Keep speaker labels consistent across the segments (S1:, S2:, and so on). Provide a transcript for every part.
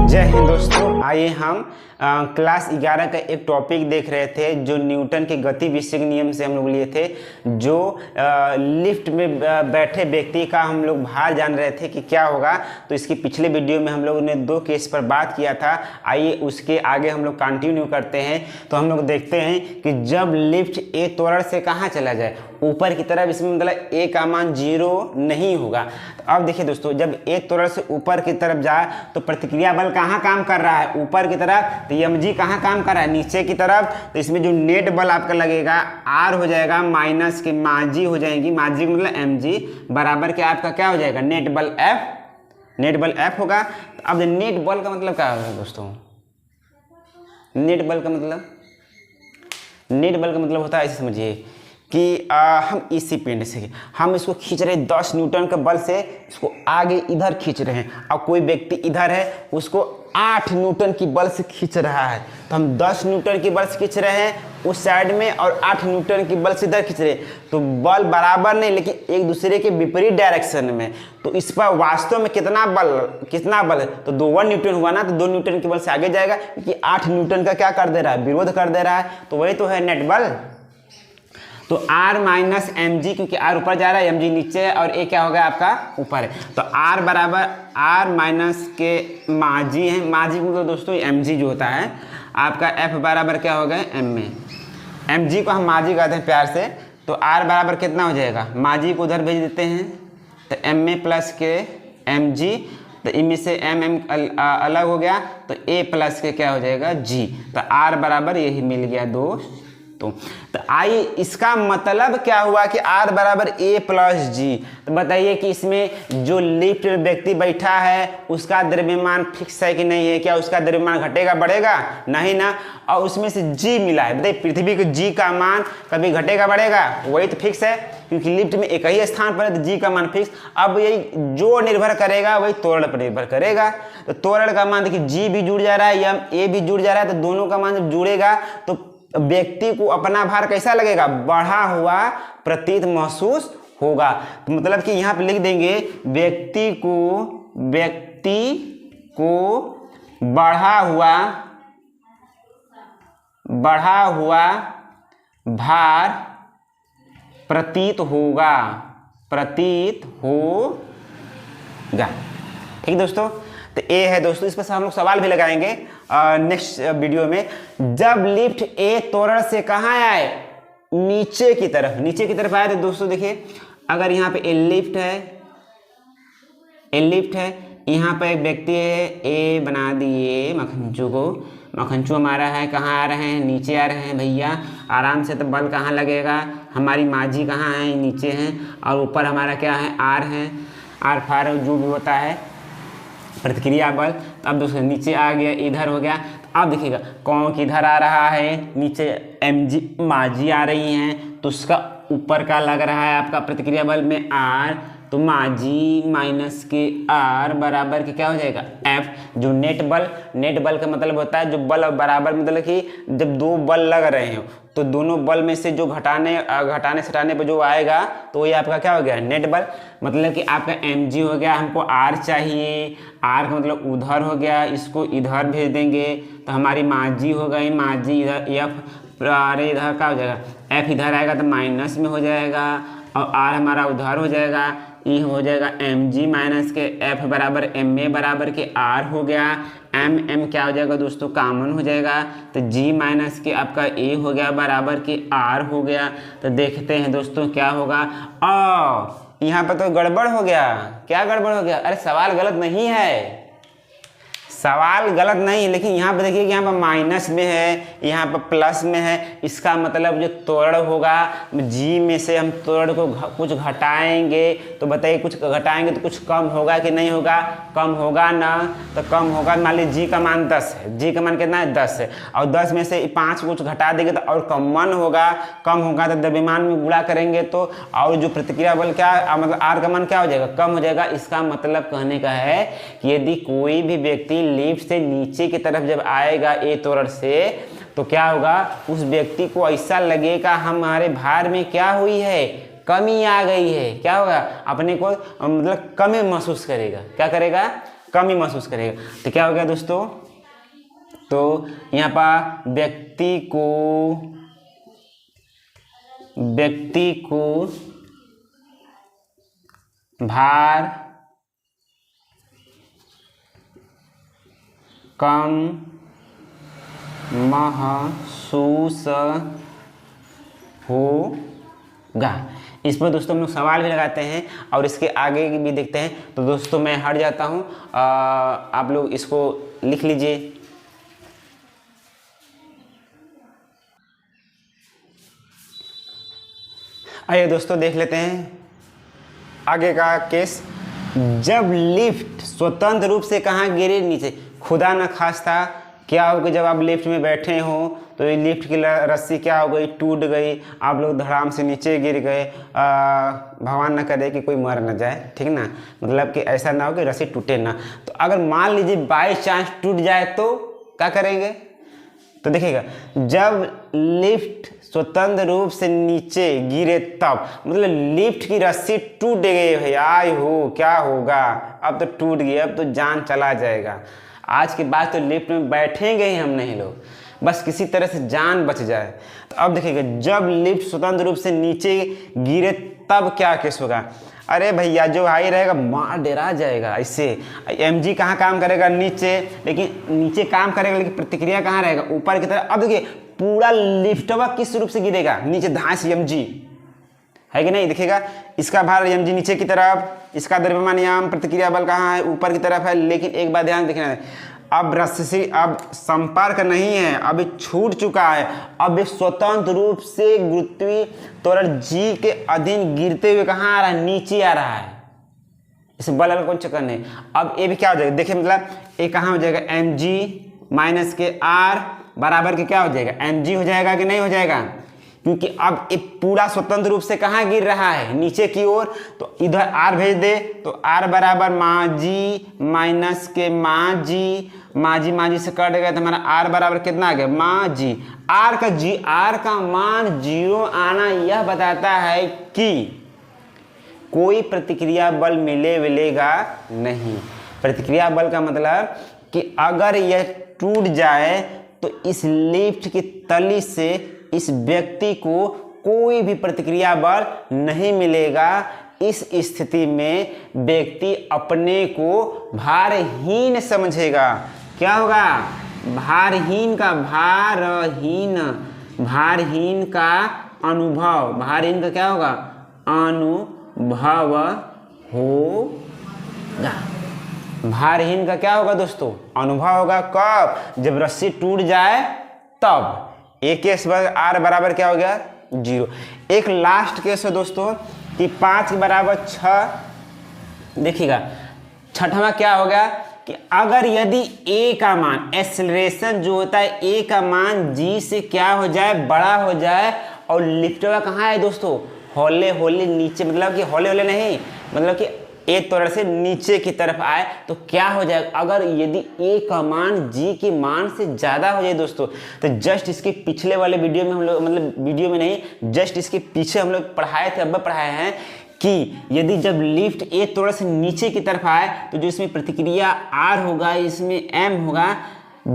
S1: जय हिंद दोस्तों, आइए हम क्लास 11 का एक टॉपिक देख रहे थे जो न्यूटन के गति विषयक नियम से हम लोग लिए थे। जो लिफ्ट में बैठे व्यक्ति का हम लोग भार जान रहे थे कि क्या होगा। तो इसकी पिछले वीडियो में हम लोगों ने 2 केस पर बात किया था। आइए उसके आगे हम लोग कंटिन्यू करते हैं। तो हम लोग देखते हैं कि जब लिफ्ट ए त्वरण से कहाँ चला जाए, ऊपर की तरफ, इसमें मतलब ए का मान 0 नहीं होगा। तो अब देखिए दोस्तों, जब ए त्वरण से ऊपर की तरफ जाए तो प्रतिक्रिया बल कहाँ काम कर रहा है, ऊपर की तरफ। तो mg कहाँ काम कर रहा है, नीचे की तरफ। तो इसमें जो नेट बल आपका लगेगा r हो जाएगा माइनस के माजी हो जाएगी, माजी मतलब mg बराबर के आपका क्या हो जाएगा, नेट बल f। नेट बल f होगा। तो अब नेट बल का मतलब क्या होगा दोस्तों, नेट बल का मतलब होता है, ऐसे समझिए कि हम इसी पिंड से हम इसको खींच रहे हैं 10 न्यूटन के बल से, इसको आगे इधर खींच रहे हैं। अब कोई व्यक्ति इधर है, उसको 8 न्यूटन की बल से खींच रहा है। तो हम 10 न्यूटन की बल से खींच रहे हैं उस साइड में और 8 न्यूटन की बल से इधर खींच रहे हैं। तो बल बराबर नहीं, लेकिन एक दूसरे के विपरीत डायरेक्शन में। तो इस पर वास्तव में कितना बल है, तो 2 न्यूटन हुआ ना, तो 2 न्यूटन की बल से आगे जाएगा, क्योंकि 8 न्यूटन का क्या कर दे रहा है, विरोध कर दे रहा है। तो वही तो है नेट बल। तो r माइनस एम जी, क्योंकि r ऊपर जा रहा है, mg नीचे है, और a क्या होगा आपका ऊपर है। तो r बराबर r माइनस के माजी है, माजी मतलब दोस्तों mg जो होता है आपका, f बराबर क्या होगा m में, mg को हम माजी कहते हैं प्यार से। तो r बराबर कितना हो जाएगा, माजी को उधर भेज देते हैं, तो m में प्लस के mg, तो इनमें से m अलग हो गया, तो a प्लस के क्या हो जाएगा g। तो r बराबर यही मिल गया दोस्तों। तो आइए, इसका मतलब क्या हुआ कि r बराबर a प्लस जी। तो बताइए कि इसमें जो लिफ्ट में व्यक्ति बैठा है उसका द्रव्यमान फिक्स है कि नहीं है, क्या उसका द्रव्यमान घटेगा बढ़ेगा, नहीं ना। और उसमें से g मिला है, बताइए पृथ्वी के g का मान कभी घटेगा बढ़ेगा, वही तो फिक्स है, क्योंकि लिफ्ट में एक ही स्थान पर है, तो g का मान फिक्स। अब यही जो निर्भर करेगा वही त्वरण पर निर्भर करेगा। तो त्वरण का मान देखिए g भी जुड़ जा रहा है, a भी जुड़ जा रहा है, तो दोनों का मान जब जुड़ेगा तो व्यक्ति को अपना भार कैसा लगेगा, बढ़ा हुआ प्रतीत महसूस होगा। तो मतलब कि यहाँ पे लिख देंगे व्यक्ति को बढ़ा हुआ भार प्रतीत होगा। ठीक दोस्तों। तो ए है दोस्तों, इस पर हम लोग सवाल भी लगाएंगे नेक्स्ट वीडियो में। जब लिफ्ट ए त्वरण से कहाँ आए, नीचे की तरफ आए, तो दोस्तों देखिए, अगर यहाँ पे ए लिफ्ट है, यहाँ पे एक व्यक्ति है, ए बना दिए मखनचू हमारा है, कहाँ आ रहे हैं, नीचे आ रहे हैं भैया आराम से। तो बल कहाँ लगेगा, हमारी माजी कहाँ है, नीचे हैं, और ऊपर हमारा क्या है, आर है, आर फार जो भी होता है प्रतिक्रिया बल। अब दोस्तों नीचे आ गया, इधर हो गया। तो अब देखिएगा कौन किधर आ रहा है, नीचे mg माजी आ रही हैं, तो उसका ऊपर का लग रहा है आपका प्रतिक्रिया बल में r। तो माजी माइनस के r बराबर के क्या हो जाएगा, f। जो नेट बल का मतलब होता है जो बल बराबर, मतलब कि जब 2 बल लग रहे हैं तो दोनों बल में से जो घटाने सटाने पर जो आएगा, तो ये आपका क्या हो गया, नेट बल। मतलब कि आपका mg हो गया, हमको r चाहिए, r का मतलब उधर हो गया, इसको इधर भेज देंगे, तो हमारी माजी हो गई, माजी इधर f, अरे इधर क्या हो जाएगा, f इधर आएगा तो माइनस में हो जाएगा, और r हमारा उधर हो जाएगा, ई हो जाएगा mg माइनस के f बराबर ma बराबर के r हो गया। m क्या हो जाएगा दोस्तों, कॉमन हो जाएगा, तो g माइनस के आपका a हो गया बराबर के r हो गया। तो देखते हैं दोस्तों क्या होगा। यहाँ पर तो गड़बड़ हो गया, क्या गड़बड़ हो गया, अरे सवाल गलत नहीं है, सवाल गलत नहीं, लेकिन यहाँ पर देखिए कि यहाँ पर माइनस में है, यहाँ पर प्लस में है। इसका मतलब जो त्वरण होगा, जी में से हम त्वरण को कुछ घटाएंगे, तो बताइए कुछ घटाएंगे तो कुछ कम होगा कि नहीं होगा, कम होगा ना। तो कम होगा, मान लीजिए जी का मान 10 है, जी का मान कितना है 10 है, और 10 में से 5 कुछ घटा देंगे तो और कम होगा तो द्रव्यमान में गुणा करेंगे तो, और जो प्रतिक्रिया बल क्या मतलब आर का मान क्या हो जाएगा, कम हो जाएगा। इसका मतलब कहने का है कि यदि कोई भी व्यक्ति लिफ्ट से नीचे की तरफ जब आएगा ए त्वरण से, तो क्या होगा, उस व्यक्ति को ऐसा लगेगा हमारे भार में क्या हुई है, कमी आ गई है, क्या होगा, अपने को मतलब कमी महसूस करेगा, क्या करेगा, कमी महसूस करेगा। तो क्या हो गया दोस्तों, तो यहाँ पर व्यक्ति को भार कम महसूस होगा। इस पर दोस्तों हम लोग सवाल भी लगाते हैं और इसके आगे भी देखते हैं। तो दोस्तों मैं हट जाता हूँ, आप लोग इसको लिख लीजिए। आइए दोस्तों देख लेते हैं आगे का केस। जब लिफ्ट स्वतंत्र रूप से कहाँ गिरे, नीचे। खुदा न खास्ता क्या हो कि जब आप लिफ्ट में बैठे हो तो ये लिफ्ट की रस्सी क्या हो गई, टूट गई, आप लोग धड़ाम से नीचे गिर गए। भगवान न करे कि कोई मर न जाए, ठीक ना, मतलब कि ऐसा ना हो कि रस्सी टूटे ना। तो अगर मान लीजिए बाई चांस टूट जाए तो क्या करेंगे, तो देखिएगा, जब लिफ्ट स्वतंत्र रूप से नीचे गिरे तब, मतलब लिफ्ट की रस्सी टूट गई भैया, आय हो क्या होगा, अब तो टूट गई, अब तो जान चला जाएगा। आज के बाद तो लिफ्ट में बैठेंगे ही हम नहीं लोग, बस किसी तरह से जान बच जाए। तो अब देखिएगा, जब लिफ्ट स्वतंत्र रूप से नीचे गिरे तब क्या केस होगा। अरे भैया जो भाई रहेगा मार डरा जाएगा। इससे mg कहाँ काम करेगा, नीचे, लेकिन नीचे काम करेगा लेकिन प्रतिक्रिया कहाँ रहेगा, ऊपर की तरफ। अब देखिए पूरा लिफ्टवा किस रूप से गिरेगा, नीचे धांस mg है कि नहीं, दिखेगा इसका भार mg नीचे की तरफ, इसका द्रव्यमान प्रतिक्रिया बल कहाँ है, ऊपर की तरफ है। लेकिन एक बात ध्यान देखना है, अब रस्सी अब संपर्क नहीं है, अब छूट चुका है, अब स्वतंत्र रूप से गुरुत्वीय त्वरण जी के अधीन गिरते हुए कहाँ आ रहा है, नीचे आ रहा है। इस बल का कोई चक्कर नहीं। अब ये भी क्या हो जाएगा, देखिए मतलब ये कहाँ हो जाएगा, mg माइनस के r बराबर के क्या हो जाएगा, mg हो जाएगा कि नहीं हो जाएगा, क्योंकि अब ये पूरा स्वतंत्र रूप से कहाँ गिर रहा है, नीचे की ओर। तो इधर r भेज दे तो r बराबर माजी माइनस के माजी, माजी से कट गया तो हमारा r बराबर कितना आ गया, माजी। r का मान 0 आना यह बताता है कि कोई प्रतिक्रिया बल मिलेगा नहीं। प्रतिक्रिया बल का मतलब कि अगर यह टूट जाए तो इस लिफ्ट की तली से इस व्यक्ति को कोई भी प्रतिक्रिया बल नहीं मिलेगा। इस स्थिति में व्यक्ति अपने को भारहीन समझेगा। क्या होगा, भारहीन का भारहीन का अनुभव, भारहीन का क्या होगा, अनुभव होगा। भारहीन का क्या होगा दोस्तों, अनुभव होगा। कब, जब रस्सी टूट जाए तब। एक केस r बराबर क्या हो गया, 0। एक लास्ट केस है दोस्तों कि 5 बराबर 6। देखिएगा छठवां क्या हो गया कि अगर यदि a का मान, एक्सेलरेशन जो होता है a का मान g से क्या हो जाए, बड़ा हो जाए, और लिफ्टवा कहाँ है दोस्तों, हौले हौले नीचे, मतलब कि हौले हौले नहीं, मतलब कि एक त्वरण से नीचे की तरफ आए तो क्या हो जाएगा। अगर यदि a का मान g के मान से ज़्यादा हो जाए दोस्तों, तो जस्ट इसके पिछले वाले वीडियो में हम लोग, मतलब वीडियो में नहीं, जस्ट इसके पीछे हम लोग पढ़ाए थे, अब पढ़ाए हैं कि यदि जब लिफ्ट एक त्वरण से नीचे की तरफ आए तो जो इसमें प्रतिक्रिया r होगा, इसमें m होगा,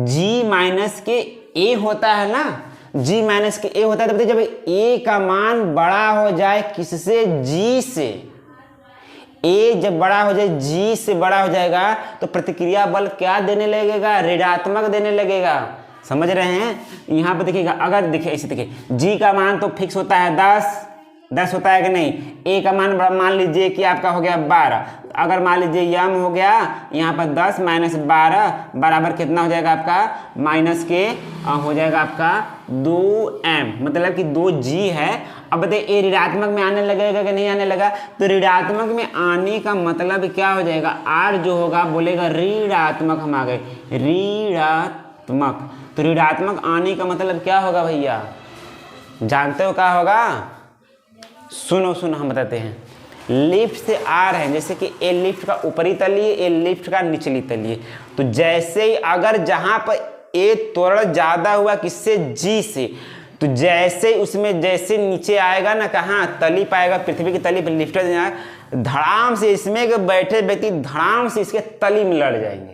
S1: g माइनस के a होता है ना, g माइनस के a होता है। तो जब a का मान बड़ा हो जाए किससे, g से, a जब बड़ा हो जाए, g से बड़ा हो जाएगा, तो प्रतिक्रिया बल क्या देने लगेगा, ऋणात्मक देने लगेगा। समझ रहे हैं। यहाँ पे देखिएगा, अगर देखिए ऐसे देखिए, g का मान तो फिक्स होता है 10 होता है कि नहीं, a का मान मान लीजिए कि आपका हो गया 12। अगर मान लीजिए m हो गया यहाँ पर 10 माइनस 12 बराबर कितना हो जाएगा आपका, माइनस के हो जाएगा आपका 2m, मतलब कि 2g है। अब बताइए ये ऋणात्मक में आने लगेगा कि नहीं आने लगा, तो ऋणात्मक में आने का मतलब क्या हो जाएगा, r जो होगा बोलेगा ऋणात्मक, हम आ गए ऋणात्मक। तो ऋणात्मक आने का मतलब क्या होगा भैया, जानते हो क्या होगा, सुनो हम बताते हैं। लिफ्ट से आ रहे हैं, जैसे कि ए लिफ्ट का ऊपरी तलिए, ए लिफ्ट का निचली तलिए, तो जैसे ही अगर जहां पर ए त्वरण ज्यादा हुआ किससे, जी से, तो जैसे उसमें जैसे नीचे आएगा ना, कहाँ तली पाएगा, पृथ्वी की तली पर लिफ्ट धड़ाम से इसमें के बैठे व्यक्ति धड़ाम से इसके तली में लड़ जाएंगे,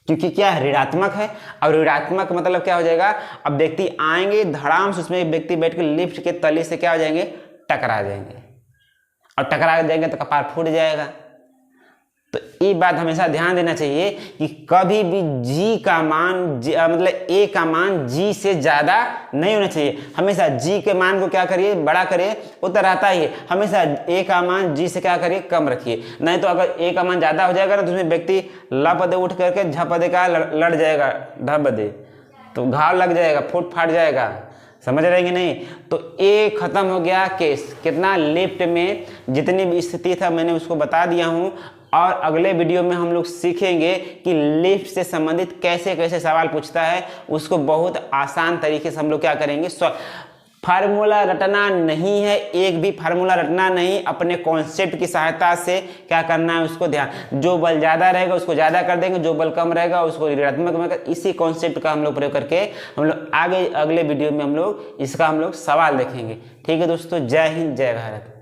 S1: क्योंकि क्या है, ऋणात्मक है। और ऋणात्मक मतलब क्या हो जाएगा, अब व्यक्ति आएंगे धड़ाम से उसमें व्यक्ति बैठ के लिफ्ट के तली से क्या हो जाएंगे, टकरा जाएंगे, और टकरा जाएंगे तो कपार फूट जाएगा। तो ये बात हमेशा ध्यान देना चाहिए कि कभी भी जी का मान मतलब ए का मान जी से ज़्यादा नहीं होना चाहिए। हमेशा जी के मान को क्या करिए, बड़ा करिए, वो तो रहता ही है। हमेशा ए का मान जी से क्या करिए, कम रखिए। नहीं तो अगर ए का मान ज़्यादा हो जाएगा ना तो उसमें व्यक्ति लपदे उठ करके झपदे का लड़ जाएगा, ढपदे, तो घाव लग जाएगा, फूट फाट जाएगा। समझ रहे कि नहीं? तो ए खत्म हो गया केस। कितना लिफ्ट में जितनी भी स्थिति था मैंने उसको बता दिया हूँ। और अगले वीडियो में हम लोग सीखेंगे कि लिफ्ट से संबंधित कैसे कैसे सवाल पूछता है, उसको बहुत आसान तरीके से हम लोग क्या करेंगे। फार्मूला रटना नहीं है, एक भी फार्मूला रटना नहीं, अपने कॉन्सेप्ट की सहायता से क्या करना है उसको ध्यान। जो बल ज़्यादा रहेगा उसको ज़्यादा कर देंगे, जो बल कम रहेगा उसको ऋणात्मक में कर। इसी कॉन्सेप्ट का हम लोग प्रयोग करके हम लोग आगे अगले वीडियो में हम लोग इसका हम लोग सवाल देखेंगे। ठीक है दोस्तों, जय हिंद, जय भारत।